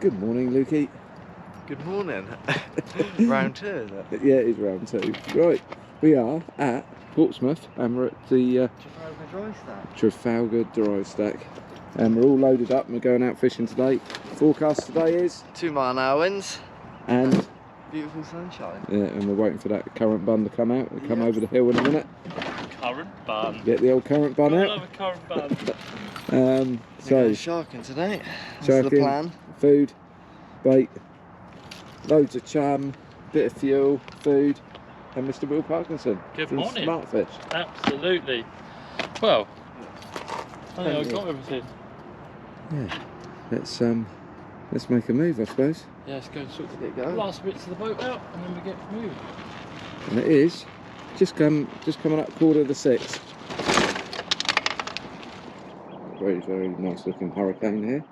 Good morning, Lukey. Good morning. Round two, is it? Yeah, it is round two. Right, we are at Portsmouth and we're at the Trafalgar Dry Stack. And we're all loaded up and we're going out fishing today. Forecast today is 2 mile an hour winds and beautiful sunshine. yeah, and we're waiting for that current bun to come out. It'll come over the hill in a minute. Current bun. Get the old current bun out. Love a current bun. So sharking today. That's the plan. Food, bait, loads of chum, bit of fuel, food, and Mr. Will Parkinson. Good morning. Smartfish. Absolutely. Well, I think I've got everything. Yeah. Let's make a move, I suppose. Yeah, let's go sort Get the going. last bits of the boat out and then we get moving. And it is just coming up 6:15. Very nice looking hurricane here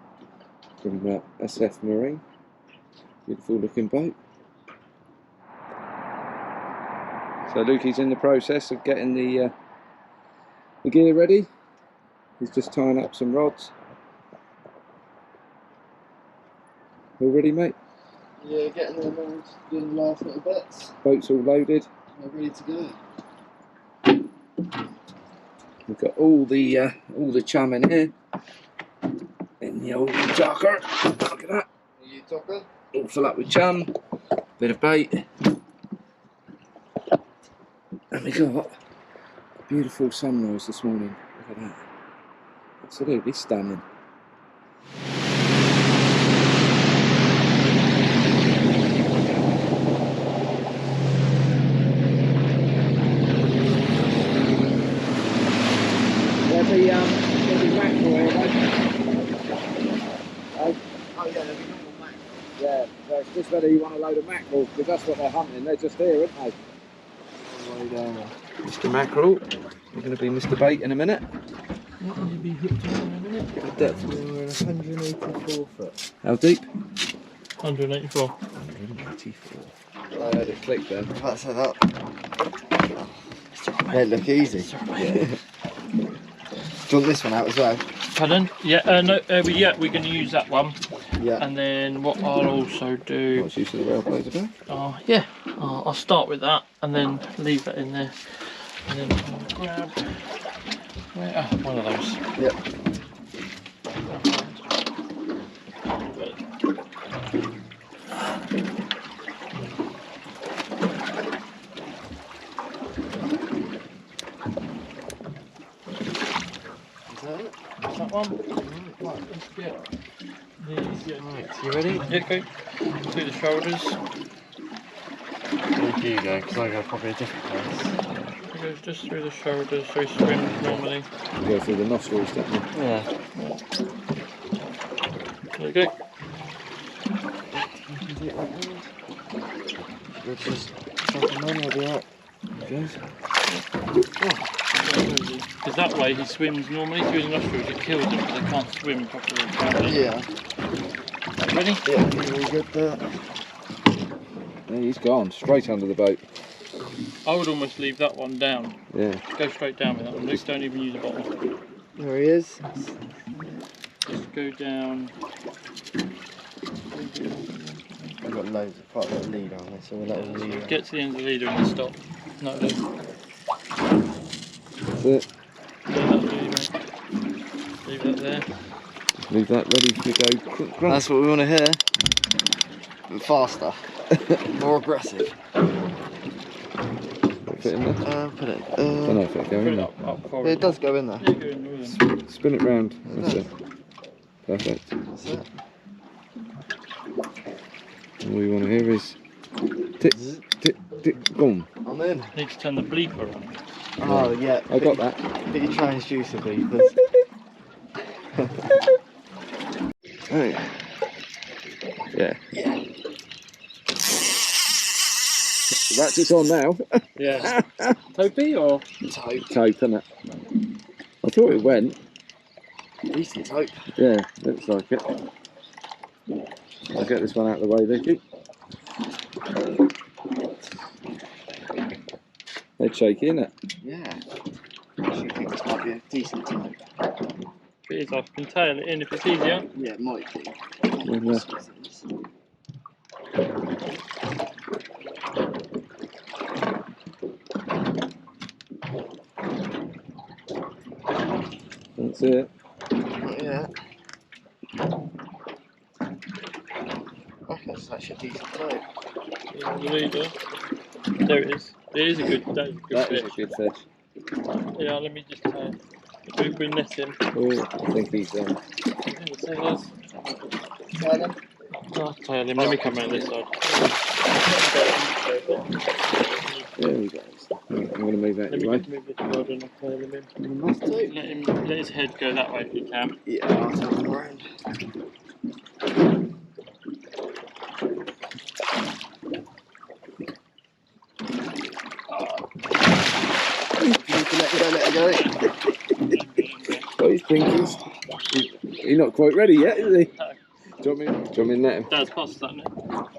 from SF Marine. Beautiful looking boat. So Lukey's in the process of getting the gear ready. He's just tying up some rods. All ready, mate? Yeah, getting them all, doing the last little bits. Boat's all loaded. We're ready to go. We've got all the chum in here. In the old tucker. Look at that. You Tope? All full up with chum. Bit of bait. And we got a beautiful sunrise this morning. Look at that. Absolutely stunning. There'll be mackerel here, Oh yeah, there'll be normal mackerel. yeah, so it's just whether you want a load of mackerel, because that's what they're hunting. They're just here, aren't they? All the way down. Mr. Mackerel. You're going to be Mr. Bait in a minute. What will you be hooked on in a minute? Get the depth. We're at 184 foot. How deep? 184. 184. I heard it click then. That's it up. They look easy. Yeah. Do you want this one out as well? Pardon? Yeah, no, yeah, we're going to use that one. Yeah. And then what I'll also do... What's use of the rail blades about? Yeah, I'll start with that and then leave that in there. And then I'll grab one of those. Yep. That one. Right, let's get these. Yeah. Right, you ready? Yeah, go. Do the shoulders. Where do you go? Because I go probably a different place. It goes just through the shoulders, so he swims normally. You go through the nostrils, don't you? Yeah. There you go. You can do it like that. We'll just chuck them on, we'll be alright. Because that way he swims normally through the nostrils, it kills them because they can't swim properly. Yeah. Ready? Yeah, really good there. Yeah, he's gone straight under the boat. I would almost leave that one down. Yeah. Go straight down with that one. Just don't even use the bottom. There he is. Just go down. I've got loads of quite a lot of lead on it, so we'll let him lead. Get to the end of the leader and then stop. No, no. That's it. Yeah, that'll do, mate. Leave that there. Leave that ready to go. Crunch. That's what we want to hear. But faster. More aggressive. Fit in there? Put it. I don't know if it'll go Put in it there. up forward. Yeah, it does go in there. Yeah, go in with them. Spin it round. That's it. Perfect. That's it. All we want to hear is tick, tick, tick, boom. I'm in. Need to turn the bleeper on. Oh yeah. I got that. Bit your transducer beepers. Oh yeah. Yeah. That's it's on now. Yeah. Tope or? Tope, isn't it? I thought it went. Decent tope. Yeah, looks like it. I'll get this one out of the way, Vicky. Head shaky, isn't it? Yeah. I actually think this might be a decent tope. If it is, I can tail it in if it's easier. Yeah, it might be. That's it. Yeah. I reckon it's actually a decent type. Yeah, the leader. There it is. It is a good, That fish. is a good fish. Yeah, let me just tail. We net him. Oh, I think he's The sailors. Tail him? I'll tail him. Let me come around this side. There he goes. Right, I'm going to move out Let your me way. just move this rod and I'll tail him in. Must do. Let his head go that way if you can. Yeah, I'll turn him around. Let it go. What do you think? He's not quite ready yet, is he? No. Do you want me to net him? Dad's past that now.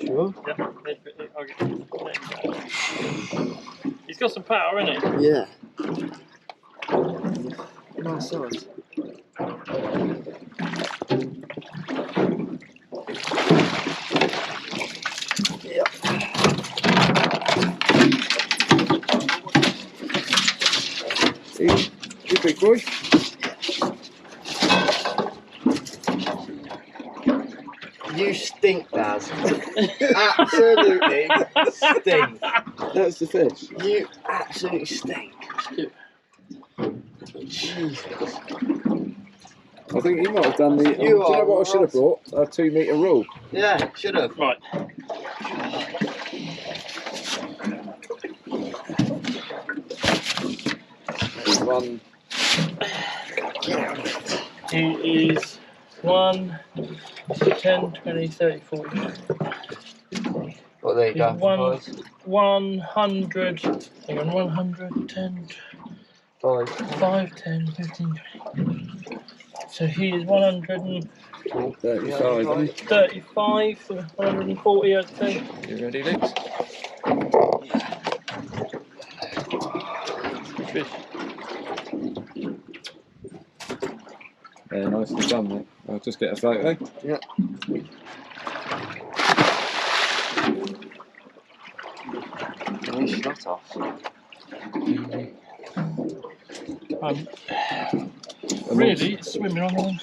Sure? Yeah, I'll get him. He's got some power, hasn't he? Yeah. Nice size. Yep. You big boy. You stink, Daz. Absolutely stink. That's the fish. You absolutely stink. Jesus. I think he might have done the. Do you know what I should have brought? A 2 metre rule. Yeah, should have. Right. He's one. He is 1, 10, 20, 30, 40. Well, there you He's go. 100. Hang on, 110, 5, 10, 15, 20. So he is 135, 35. 140, I'd say. You ready, Luke? Fish. Yeah, nicely done, mate. I'll just get a photo. Yeah. Nice shot off. Really, it's swimming on one.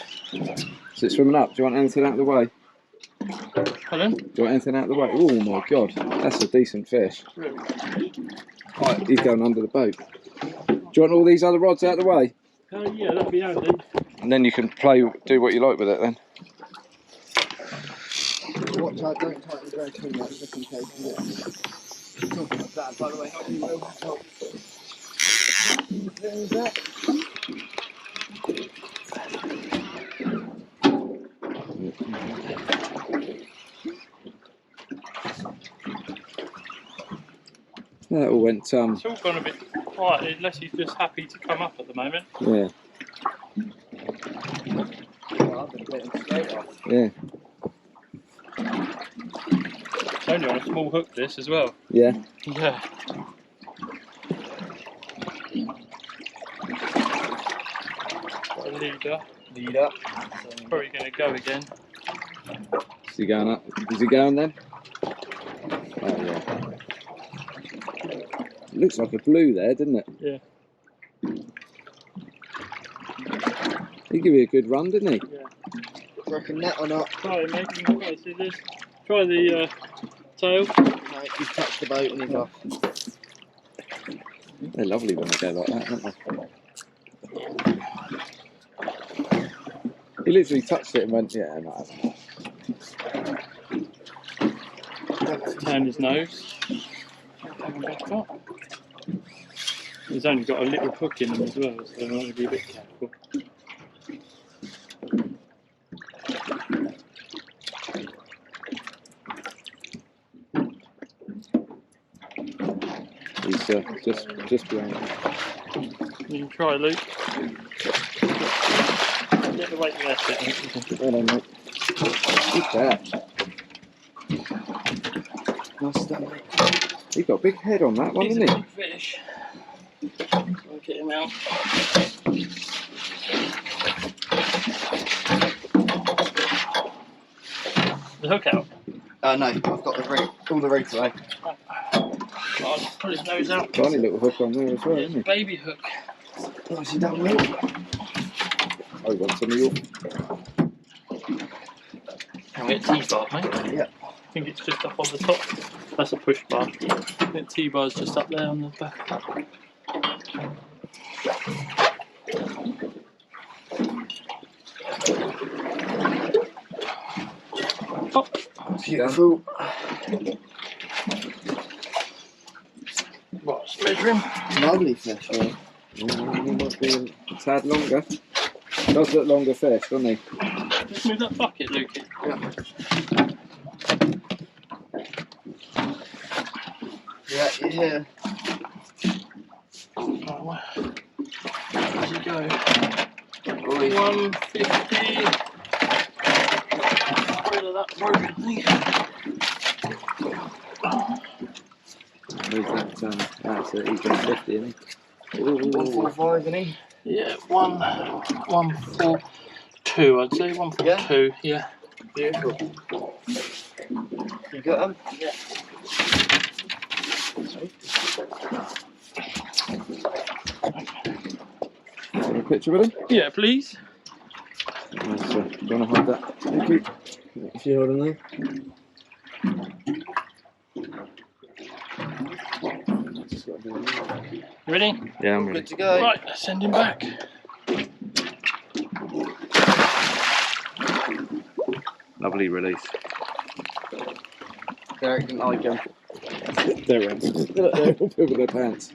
Is it swimming up? Do you want anything out of the way? Pardon? Do you want anything out of the way? Oh my god, that's a decent fish. Really? Right, he's going under the boat. Do you want all these other rods out of the way? Yeah, that'd be handy. And then you can do what you like with it then. Watch out, don't tighten the drag too much just in case you get. Talking about that, by the way, not you will. There's that. That all went It's all gone a bit quiet, unless he's just happy to come up at the moment. yeah. Well, I've been getting straight off. Yeah. It's only on a small hook, this as well. Yeah. Yeah. Got a leader. Leader. Probably going to go again. Is he going up? Is he going then? Oh yeah. It looks like a blue there, doesn't it? Yeah. He gave you a good run, didn't he? Yeah. Reckon net or not? Try it, mate. You can try, see this. Try the tail. No, he's touched the boat and he's off. They're lovely when they go like that, aren't they? He literally touched it and went, yeah, no. Turn his nose. Come back up. He's only got a little hook in him as well, so I'm going to be a bit careful. He's just behind. You can try, Luke. Get the weight left it. Well done, mate. Good catch. Nice done, mate. He's got a big head on that one, He's isn't a he? big fish. I'll get him out. The hook out. No, I've got the rig, all the rigs away. I'll just pull his nose out. Tiny little hook on there as well, It's isn't a baby hook. Nicely done, mate. he? I want some of your. Can we get T-bar, mate? Yeah. I think it's just up on the top. That's a push bar. I think T-bar's just up there on the back. Oh, Beautiful. what's measuring? Lovely fish, mate. He might be a tad longer. Does look longer fish, doesn't he? Just move that bucket, Lukey. Yeah, yeah. Oh, where does he go? Oi. 150. Rid of that broken thing. Where's that? That's it. He's got 50, isn't he? Ooh. 145, isn't he? Yeah, 142, I'd say. 142, yeah. Beautiful. You got them? Yeah. Got a picture with him? Yeah, please. Nice, do you want to hold that? Thank you. If you hold them there. Just got to do it. Ready? Yeah, I'm Good ready. to go. Right, let's send him back. Lovely release. Derek didn't like him. They're in. They're all with their pants.